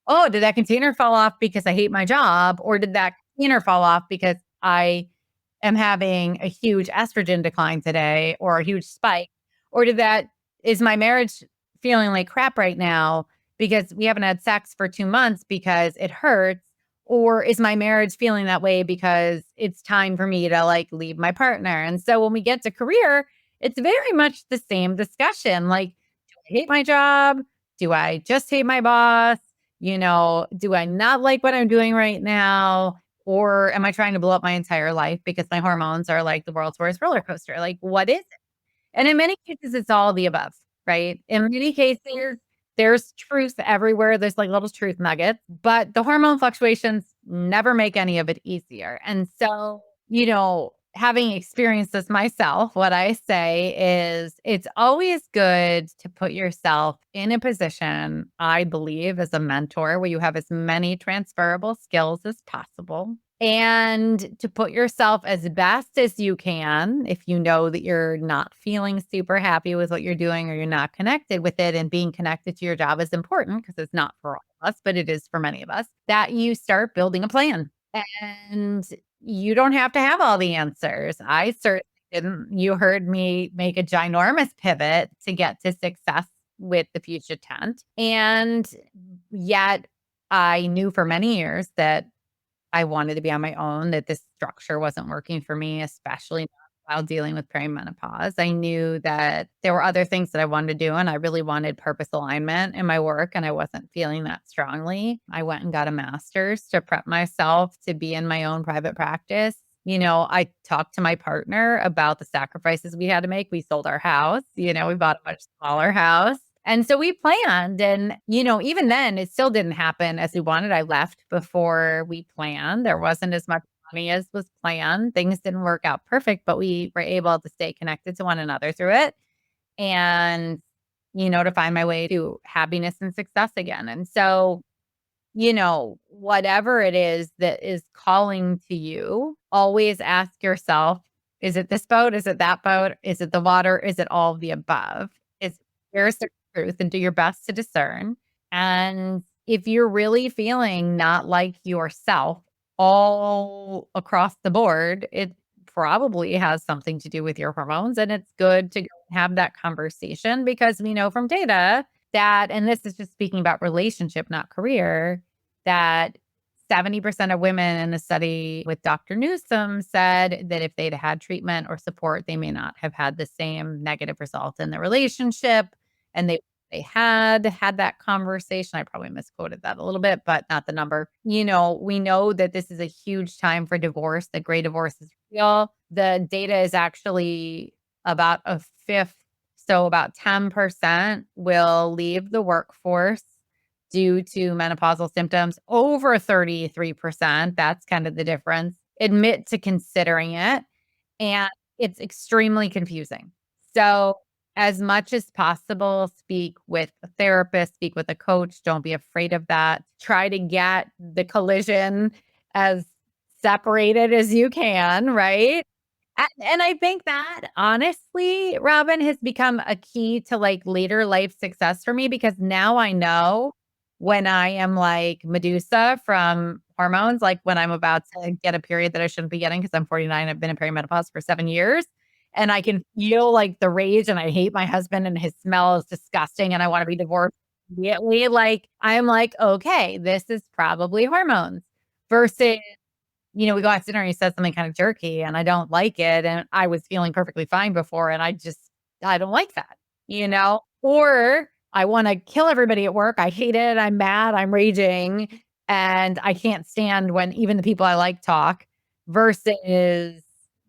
oh, did that container fall off because I hate my job? Or did that container fall off because I am having a huge estrogen decline today, or a huge spike? Or is my marriage feeling like crap right now because we haven't had sex for 2 months because it hurts? Or is my marriage feeling that way because it's time for me to like leave my partner? And so when we get to career, it's very much the same discussion. Like, do I hate my job? Do I just hate my boss? Do I not like what I'm doing right now? Or am I trying to blow up my entire life because my hormones are like the world's worst roller coaster? Like, what is it? And in many cases, it's all the above, right? In many cases, there's truth everywhere. There's like little truth nuggets, but the hormone fluctuations never make any of it easier. And so, having experienced this myself, what I say is it's always good to put yourself in a position, I believe, as a mentor where you have as many transferable skills as possible and to put yourself as best as you can if you know that you're not feeling super happy with what you're doing or you're not connected with it. And being connected to your job is important because it's not for all of us, but it is for many of us, that you start building a plan. And you don't have to have all the answers. I certainly didn't. You heard me make a ginormous pivot to get to success with the Fuchsia Tent. And yet I knew for many years that I wanted to be on my own, that this structure wasn't working for me, especially not while dealing with perimenopause. I knew that there were other things that I wanted to do, and I really wanted purpose alignment in my work, and I wasn't feeling that strongly. I went and got a master's to prep myself to be in my own private practice. I talked to my partner about the sacrifices we had to make. We sold our house, we bought a much smaller house. And so we planned and, even then it still didn't happen as we wanted. I left before we planned. There wasn't as much money as was planned. Things didn't work out perfect, but we were able to stay connected to one another through it and, to find my way to happiness and success again. And so, whatever it is that is calling to you, always ask yourself, is it this boat? Is it that boat? Is it the water? Is it all of the above? Where's the truth, and do your best to discern. And if you're really feeling not like yourself all across the board, it probably has something to do with your hormones. And it's good to go have that conversation because we know from data that, and this is just speaking about relationship, not career, that 70% of women in the study with Dr. Newsom said that if they'd had treatment or support, they may not have had the same negative result in the relationship. And they had that conversation. I probably misquoted that a little bit, but not the number. We know that this is a huge time for divorce. The gray divorce is real. The data is actually about a fifth. So about 10% will leave the workforce due to menopausal symptoms. Over 33%, that's kind of the difference, admit to considering it. And it's extremely confusing. So as much as possible, speak with a therapist, speak with a coach. Don't be afraid of that. Try to get the collision as separated as you can, right? And I think that honestly, Robin, has become a key to like later life success for me because now I know when I am like Medusa from hormones, like when I'm about to get a period that I shouldn't be getting because I'm 49, I've been in perimenopause for 7 years. And I can feel like the rage and I hate my husband and his smell is disgusting and I want to be divorced immediately. Like, I'm like, okay, this is probably hormones versus, we go out to dinner and he says something kind of jerky and I don't like it. And I was feeling perfectly fine before. And I don't like that, or I want to kill everybody at work. I hate it. I'm mad. I'm raging. And I can't stand when even the people I like talk versus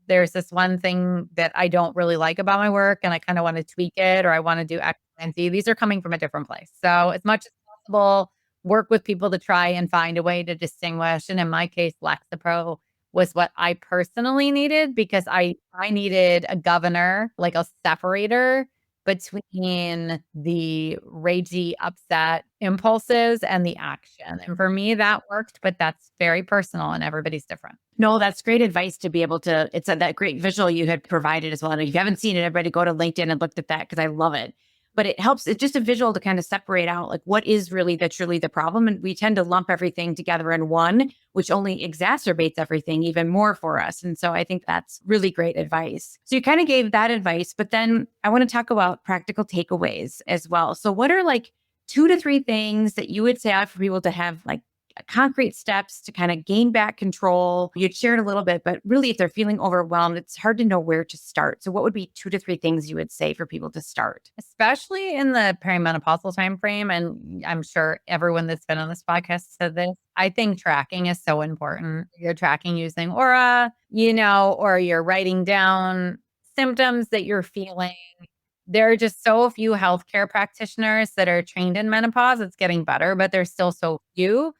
there's this one thing that I don't really like about my work and I kind of want to tweak it or I want to do X, and Z. These are coming from a different place. So as much as possible, work with people to try and find a way to distinguish. And in my case, Lexapro was what I personally needed because I needed a governor, like a separator between the ragey, upset impulses and the action. And for me, that worked, but that's very personal and everybody's different. No, that's great advice to be able to, it's that great visual you had provided as well. And if you haven't seen it, everybody go to LinkedIn and looked at that because I love it. But it helps, it's just a visual to kind of separate out like what is really truly the problem. And we tend to lump everything together in one, which only exacerbates everything even more for us. And so I think that's really great advice. So you kind of gave that advice, but then I want to talk about practical takeaways as well. So what are like 2 to 3 things that you would say for people to have like concrete steps to kind of gain back control? You'd shared a little bit, but really, if they're feeling overwhelmed, it's hard to know where to start. So, what would be 2 to 3 things you would say for people to start? Especially in the perimenopausal time frame, and I'm sure everyone that's been on this podcast said this, I think tracking is so important. You're tracking using Aura, or you're writing down symptoms that you're feeling. There are just so few healthcare practitioners that are trained in menopause. It's getting better, but there's still so few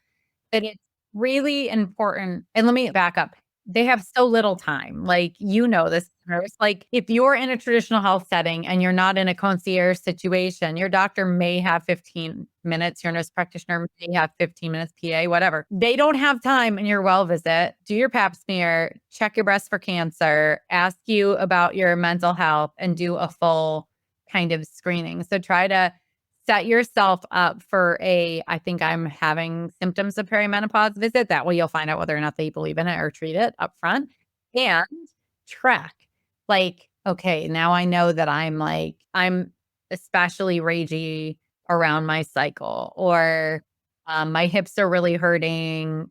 that it's really important. And let me back up. They have so little time. Like, this, nurse. Like, if you're in a traditional health setting and you're not in a concierge situation, your doctor may have 15 minutes, your nurse practitioner may have 15 minutes, PA, whatever. They don't have time in your well visit. Do your pap smear, check your breast for cancer, ask you about your mental health, and do a full kind of screening. So try to set yourself up for I think I'm having symptoms of perimenopause visit. That way you'll find out whether or not they believe in it or treat it up front, and track. Like, okay, now I know that I'm especially ragey around my cycle, or my hips are really hurting,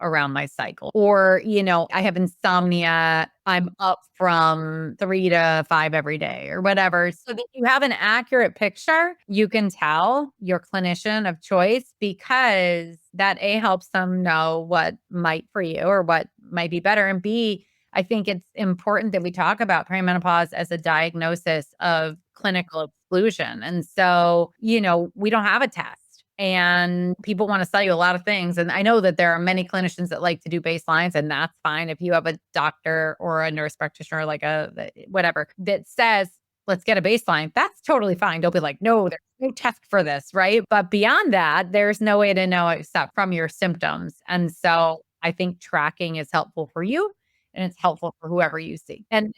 around my cycle, or, I have insomnia. I'm up from 3 to 5 every day or whatever. So that you have an accurate picture, you can tell your clinician of choice, because that helps them know what might for you or what might be better. And B, I think it's important that we talk about perimenopause as a diagnosis of clinical exclusion. And so, we don't have a test. And people want to sell you a lot of things. And I know that there are many clinicians that like to do baselines, and that's fine. If you have a doctor or a nurse practitioner, like whatever, that says, let's get a baseline, that's totally fine. Don't be like, no, there's no test for this, right? But beyond that, there's no way to know except from your symptoms. And so I think tracking is helpful for you, and it's helpful for whoever you see. And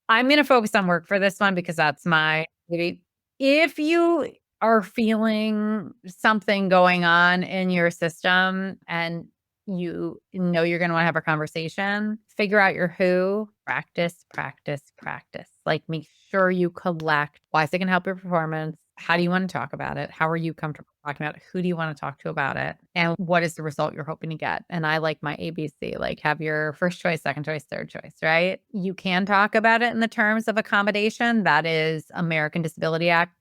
I'm going to focus on work for this one because that's maybe if you are feeling something going on in your system and you're going to want to have a conversation, figure out your who, practice. Like, make sure you collect why is it going to help your performance? How do you want to talk about it? How are you comfortable talking about it? Who do you want to talk to about it? And what is the result you're hoping to get? And I like my ABC, like have your first choice, second choice, third choice, right? You can talk about it in the terms of accommodation. That is American Disability Act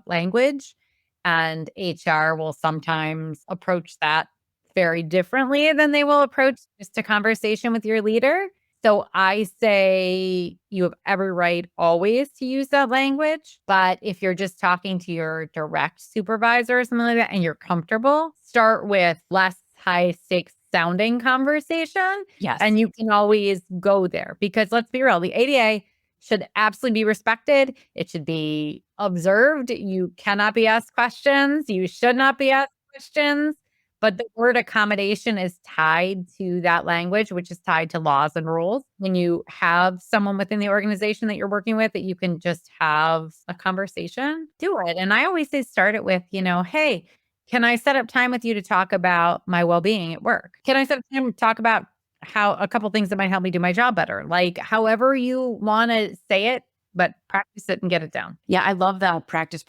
language. And HR will sometimes approach that very differently than they will approach just a conversation with your leader. So I say you have every right always to use that language. But if you're just talking to your direct supervisor or something like that and you're comfortable, start with less high stakes sounding conversation. Yes. And you can always go there, because let's be real, the ADA should absolutely be respected. It should be observed. You cannot be asked questions. You should not be asked questions. But the word accommodation is tied to that language, which is tied to laws and rules. When you have someone within the organization that you're working with that you can just have a conversation, do it. And I always say start it with, hey, can I set up time with you to talk about my well-being at work? Can I set up time to talk about how a couple things that might help me do my job better? Like, however you want to say it, but practice it and get it down. Yeah, I love the practice.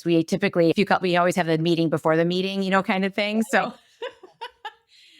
We typically, we always have the meeting before the meeting, kind of thing. So,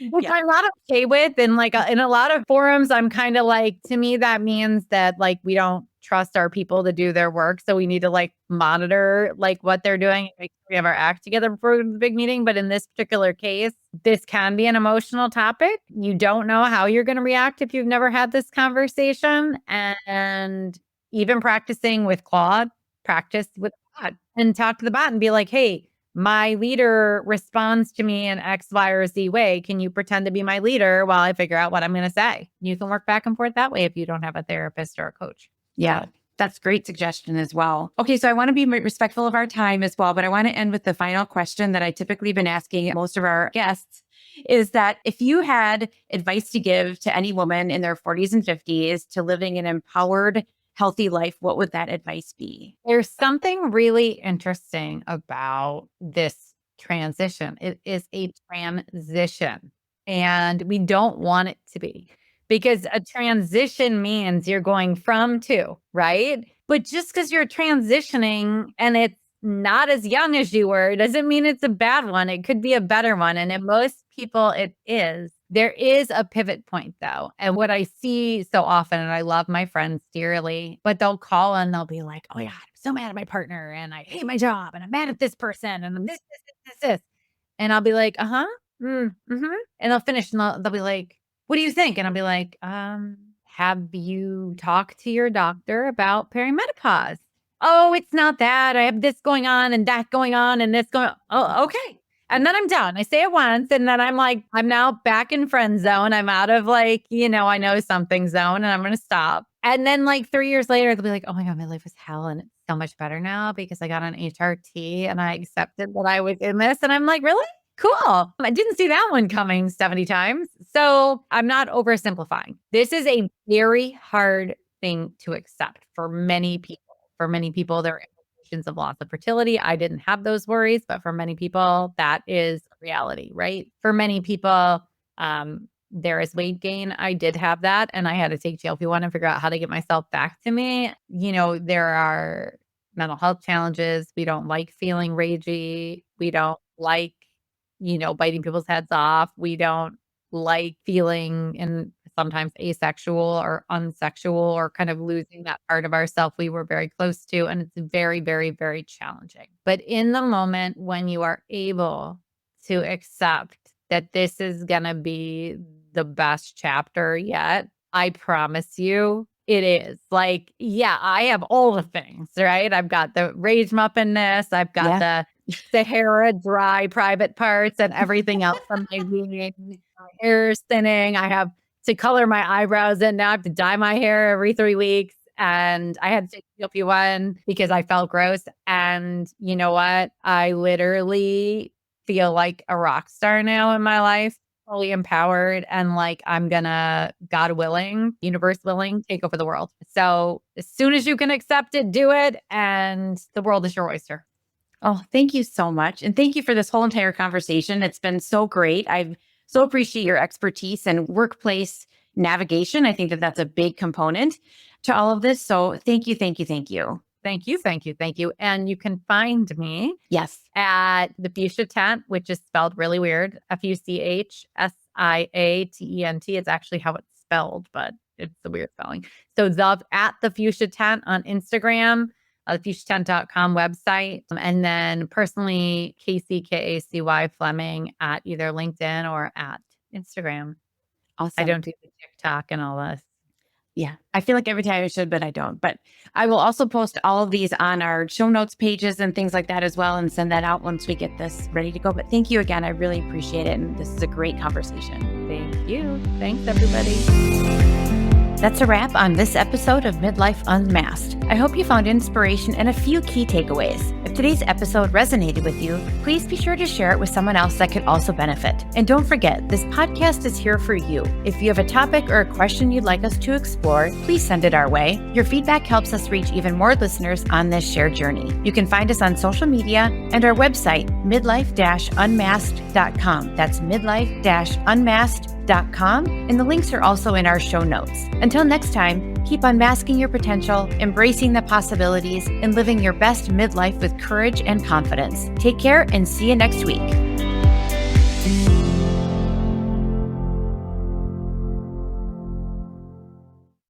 which I'm not okay with. And in a lot of forums, I'm kind of like, to me, that means that we don't trust our people to do their work. So we need to monitor what they're doing. Make sure we have our act together before the big meeting. But in this particular case, this can be an emotional topic. You don't know how you're going to react if you've never had this conversation. And even practicing with Claude, practice with Claude and talk to the bot and be like, hey, my leader responds to me in X, Y, or Z way. Can you pretend to be my leader while I figure out what I'm going to say? You can work back and forth that way if you don't have a therapist or a coach. Yeah, that's great suggestion as well. Okay, so I want to be respectful of our time as well, but I want to end with the final question that I typically been asking most of our guests, is that if you had advice to give to any woman in their 40s and 50s to living an empowered, healthy life, what would that advice be? There's something really interesting about this transition. It is a transition, and we don't want it to be, because a transition means you're going from to, right? But just because you're transitioning and it's not as young as you were doesn't mean it's a bad one. It could be a better one. And in most people, it is. There is a pivot point though. And what I see so often, and I love my friends dearly, but they'll call and they'll be like, oh my God, I'm so mad at my partner and I hate my job and I'm mad at this person and this. And I'll be like, uh-huh. Mm-hmm. And they'll finish and they'll be like, what do you think? And I'll be like, have you talked to your doctor about perimenopause? Oh, it's not that. I have this going on and that going on and this going on. Oh, okay. And then I'm done. I say it once and then I'm like, I'm now back in friend zone. I'm out of like, I know something zone and I'm going to stop. And then like 3 years later, they'll be like, oh my God, my life was hell. And it's so much better now because I got on HRT and I accepted that I was in this. And I'm like, really? Cool. I didn't see that one coming 70 times. So I'm not oversimplifying. This is a very hard thing to accept for many people. For many people, there are implications of loss of fertility. I didn't have those worries, but for many people, that is reality, right? For many people, there is weight gain. I did have that, and I had to take GLP-1 and figure out how to get myself back to me. There are mental health challenges. We don't like feeling ragey. We don't like, biting people's heads off. We don't like feeling and sometimes asexual or unsexual or kind of losing that part of ourself we were very close to. And it's very, very, very challenging. But in the moment when you are able to accept that this is going to be the best chapter yet, I promise you it is. Like, yeah, I have all the things, right? I've got the rage muffinness. I've got the Sahara dry private parts and everything else from my weaning. My hair is thinning. I have to color my eyebrows and now I have to dye my hair every 3 weeks. And I had to take GLP-1 because I felt gross. And you know what? I literally feel like a rock star now in my life, fully empowered. And like, I'm gonna, God willing, universe willing, take over the world. So as soon as you can accept it, do it. And the world is your oyster. Oh, thank you so much. And thank you for this whole entire conversation. It's been so great. I so appreciate your expertise and workplace navigation. I think that that's a big component to all of this. So thank you, thank you, thank you. Thank you, thank you, thank you. And you can find me at the Fuchsia Tent, which is spelled really weird, FUCHSIATENT. It's actually how it's spelled, but it's a weird spelling. So at the Fuchsia Tent on Instagram, TheFuchsiaTent.com website. And then personally, Kacy, Kacy Fleming at either LinkedIn or at Instagram. Awesome. I don't do the TikTok and all this. Yeah, I feel like every time I should, but I don't. But I will also post all of these on our show notes pages and things like that as well and send that out once we get this ready to go. But thank you again. I really appreciate it. And this is a great conversation. Thank you. Thanks, everybody. That's a wrap on this episode of Midlife Unmasked. I hope you found inspiration and a few key takeaways. If today's episode resonated with you, please be sure to share it with someone else that could also benefit. And don't forget, this podcast is here for you. If you have a topic or a question you'd like us to explore, please send it our way. Your feedback helps us reach even more listeners on this shared journey. You can find us on social media and our website, midlife-unmasked.com. That's midlife-unmasked.com, and the links are also in our show notes. Until next time, keep unmasking your potential, embracing the possibilities, and living your best midlife with courage and confidence. Take care and see you next week.